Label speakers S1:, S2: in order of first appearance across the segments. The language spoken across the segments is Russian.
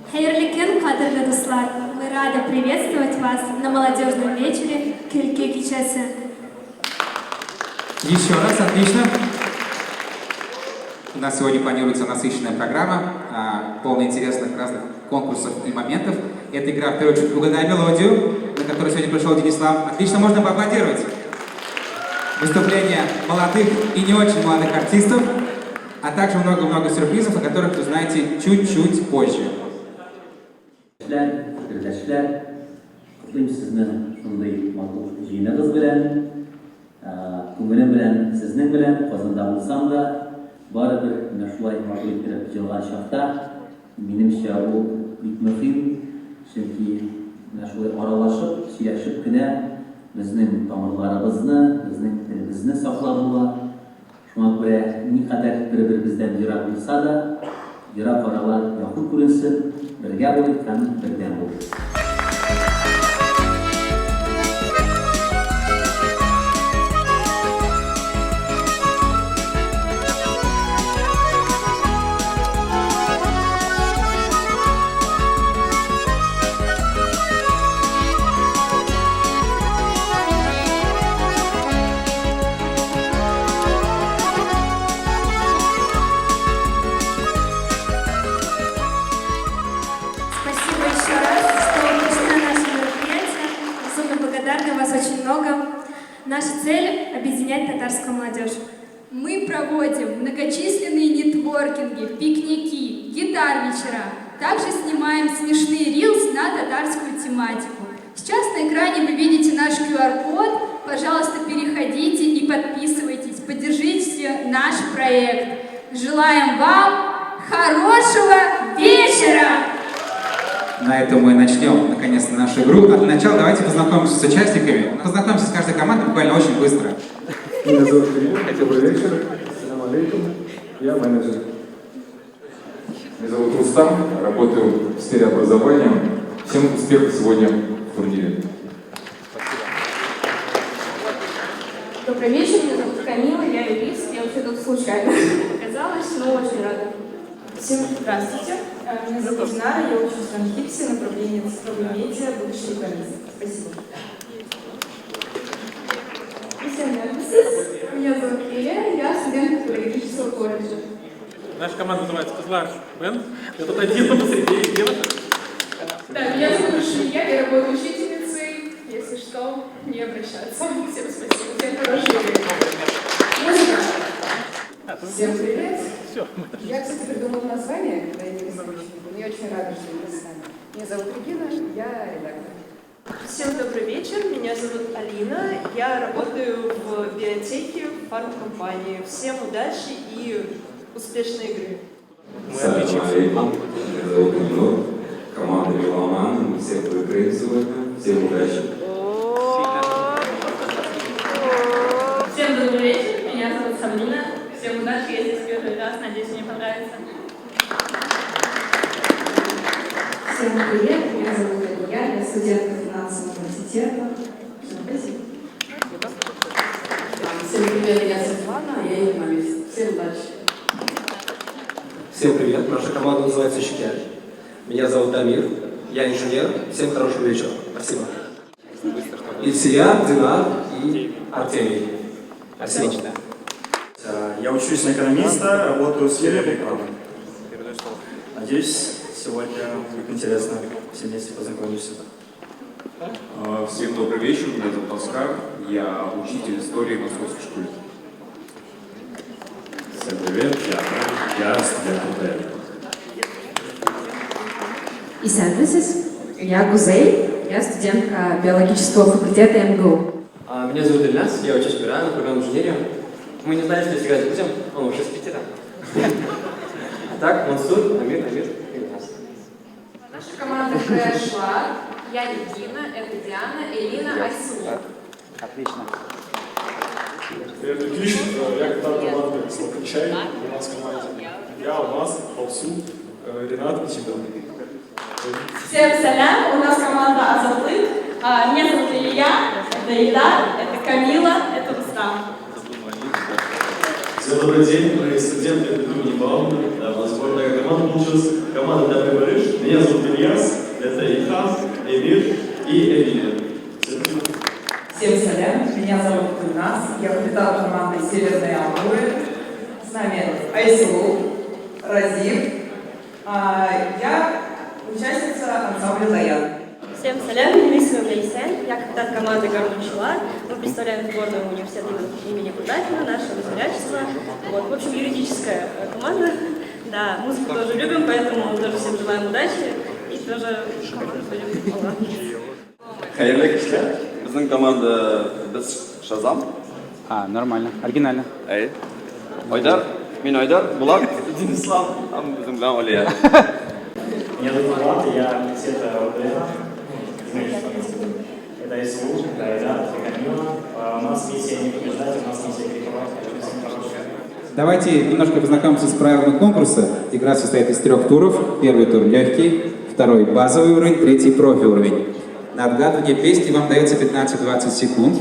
S1: Хайырлы кадрлы дуслар, мы рады приветствовать вас на молодежном вечере Кельке Кичасы.
S2: Еще раз, отлично. У нас сегодня планируется насыщенная программа, полная интересных разных конкурсов и моментов. Это игра, в первую очередь, «Угадай мелодию», на которую сегодня пришел Денислав. Отлично, можно поаплодировать. Выступления молодых и не очень молодых артистов, а также много-много сюрпризов, о которых вы узнаете чуть-чуть позже.
S3: Күңелем белән, сезнең белән Казанда булсам да, барыбер менә шулай матур иттереп җыелган чакта, минемчә ул бик мөһим, чөнки менә шулай аралашып, сөйләшеп кенә безнең тамырларыбызны, безнең телебезне саклап була. Шуңа күрә никадәр бер-беребездән ерак булса да, ерак аралар якын күренсен, бергә булыйк һәм бердәм булыйк.
S1: Наша цель – объединять татарскую молодежь.
S4: Мы проводим многочисленные нетворкинги, пикники, гитар-вечера. Также снимаем смешные рилс на татарскую тематику. Сейчас на экране вы видите наш QR-код. Пожалуйста, переходите и подписывайтесь. Поддержите наш проект. Желаем вам хорошего вечера!
S2: На этом мы начнем, наконец-то, нашу игру. Для начала давайте познакомимся с участниками. Познакомимся с каждой командой буквально очень быстро.
S5: Меня зовут Илья, добрый вечер. Ассаламу алейкум. Я менеджер.
S6: Меня зовут Рустам, работаю в сфере образования. Всем успехов сегодня в турнире.
S7: Добрый вечер, меня зовут Камила, я юрист. Я вообще тут случайно оказалась, но очень рада. Всем здравствуйте. Меня зовут Динара, я учусь в РАНХИКСе, направление цифровые медиа, будущий экономист. Спасибо. Всем здравствуйте. Меня зовут Илья, я студент педагогического колледжа.
S8: Наша команда называется Козлар Бенд. Я тут один посреди девушек.
S7: Да, меня зовут Шия, я работаю учительницей. Если что, не обращаться. Всем спасибо. Всем хорошего времени. Музыка. Всем привет. Я, кстати, придумала название, когда я не рисовщик. Я очень рада, что вы с нами. Меня зовут Регина, я редактор.
S9: Всем добрый вечер, меня зовут Алина, я работаю в биотеке в фармкомпании. Всем удачи и успешной игры.
S6: Ассаламу алейкум, меня зовут Нинур, команда Меломан, мы всех выиграем сегодня. Всем удачи.
S7: Всем добрый вечер, меня зовут Сабрина. Всем удачи, я здесь первый раз, надеюсь, мне понравится.
S10: Всем привет, меня зовут Илья, я студентка финансового университета. Всем спасибо.
S7: Всем привет, я Светлана, я экономист. Всем удачи.
S11: Всем привет, наша команда называется «Щекер». Меня зовут Дамир, я инженер. Всем хорошего вечера. Спасибо. Ильсия, Динар и Артемий. Спасибо.
S12: Я учусь на экономиста, работаю в сфере рекламы. Надеюсь, сегодня будет интересно все вместе познакомимся.
S6: Всем добрый вечер, меня зовут Оскар, я учитель истории в Московской школе.
S12: Всем привет, я студент МТ.
S10: И синтезис. Я Гузей, я студентка биологического факультета МГУ.
S11: Меня зовут Ильяс, я учусь в Пиране на программу инженерии. Мы не знали, что сыграть будем, он уже с Питера. А так, Мансур, Амир и Ильяс.
S7: Наша команда прошла. Я Регина, это Диана, Элина, Айсу.
S5: Отлично. Привет, отлично. Я капитан команды Слокачай, у нас в команде. Я, Алмаз, Алсу, Ренат и Тимур.
S7: Всем салям, у нас команда Азатлык. Меня зовут Илья, это Ильдар, это Камила, это Рустам.
S12: Всем добрый день, мы студенты имени Бауна, сборная
S5: команда получилась команда «Добрый Барыш». Меня зовут Ильяс, это Ильхам, Эмир и Эмилия.
S13: Всем салям, меня зовут Гульнас, я капитан команды «Северные Амуры». С нами Айсулу, Разив, я участница ансамбля «Даян».
S14: Всем салям, меня зовут Исен, я капитан команды «Город-Учила». Мы представляем сборную университета имени Кутафина, наше возрячество. Вот, в общем, юридическая команда. Да, музыку тоже любим, поэтому тоже всем желаем удачи и тоже будем.
S15: Хайырлы кишләр. Безнең команда Шазам.
S2: Нормально, оригинально.
S15: Айдар, мин Айдар, Булат, Денислав, безнең белән Алия.
S12: Меня зовут Влад, я сектор ОДН. Это Айсулу, это Айдар, это Камила. У нас миссия не побеждать, у нас миссия критиковать.
S2: Давайте немножко познакомимся с правилами конкурса. Игра состоит из 3 туров. Первый тур легкий, второй базовый уровень, третий профи уровень. На отгадывание песни вам дается 15-20 секунд.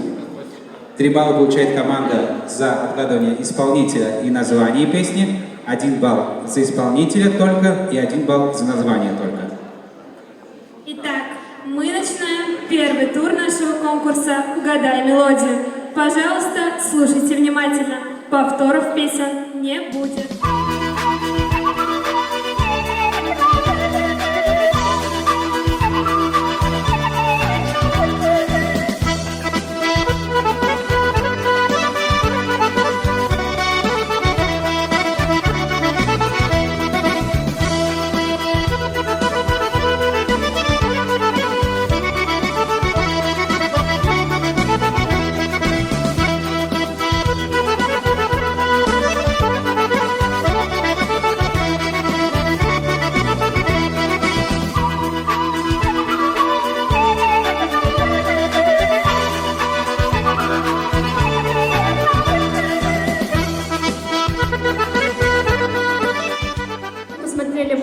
S2: 3 балла получает команда за отгадывание исполнителя и название песни, 1 балл за исполнителя только и 1 балл за название только.
S1: Итак, мы начинаем первый тур нашего конкурса «Угадай мелодию». Пожалуйста, слушайте внимательно. Повторов песен не будет.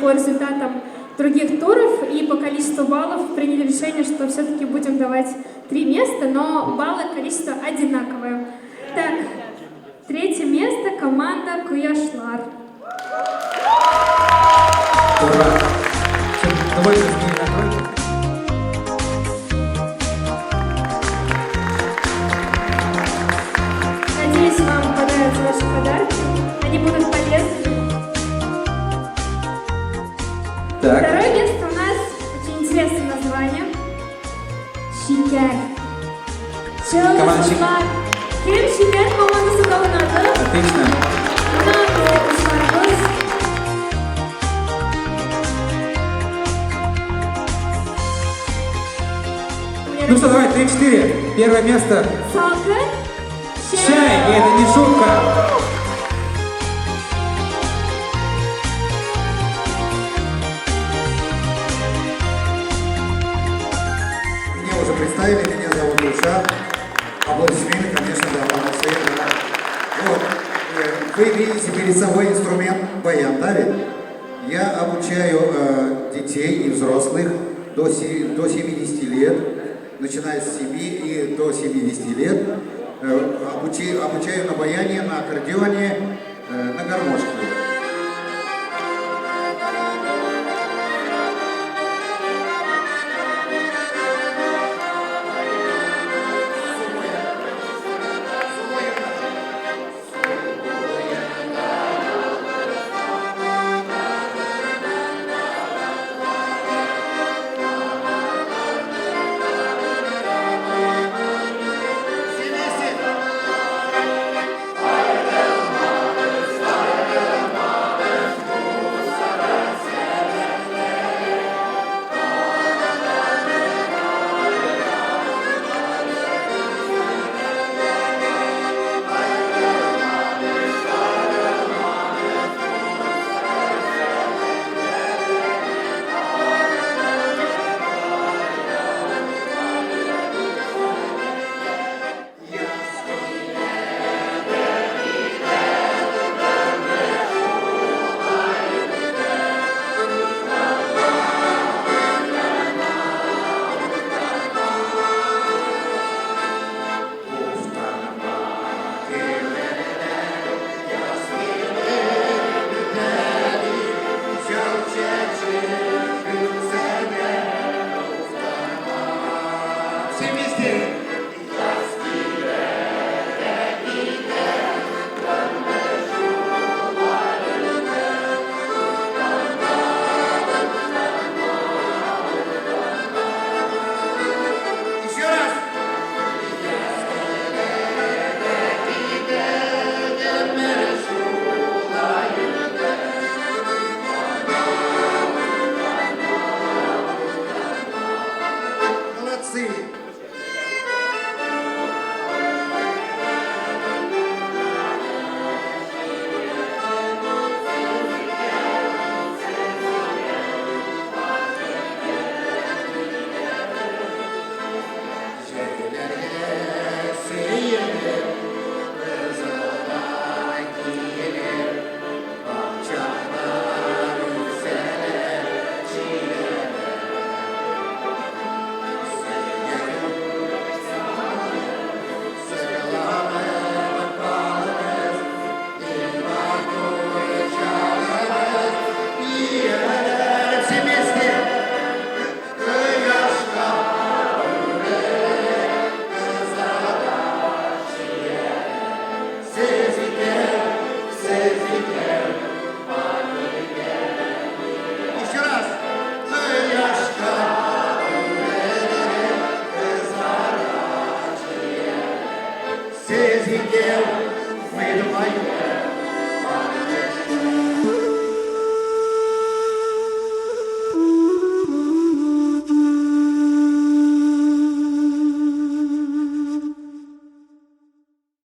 S1: По результатам других туров и по количеству баллов приняли решение, что все-таки будем давать 3 места, но баллы количество одинаковое. Так, 3 место команда Куяшлар.
S2: Ура!
S1: Надеюсь, вам понравятся ваши подарки. Они будут полезны.
S2: Так.
S1: Второе место у нас очень интересное название. Şeker.
S2: Команда «Şeker».
S1: Крем «Şeker» командасы калынады.
S2: Отлично. Ну что, давай, 3-4. Первое место.
S1: Салка.
S2: Чай. И это не шутка.
S16: Меня уже представили, меня зовут Ильшат. Аплодисменты, конечно, да, молодцы. Да. Вот, вы видите перед собой инструмент баян, да, ведь? Я обучаю детей и взрослых до 70 лет, начиная с 7 и до 70 лет. Обучаю на баяне, на аккордеоне, на гармошке.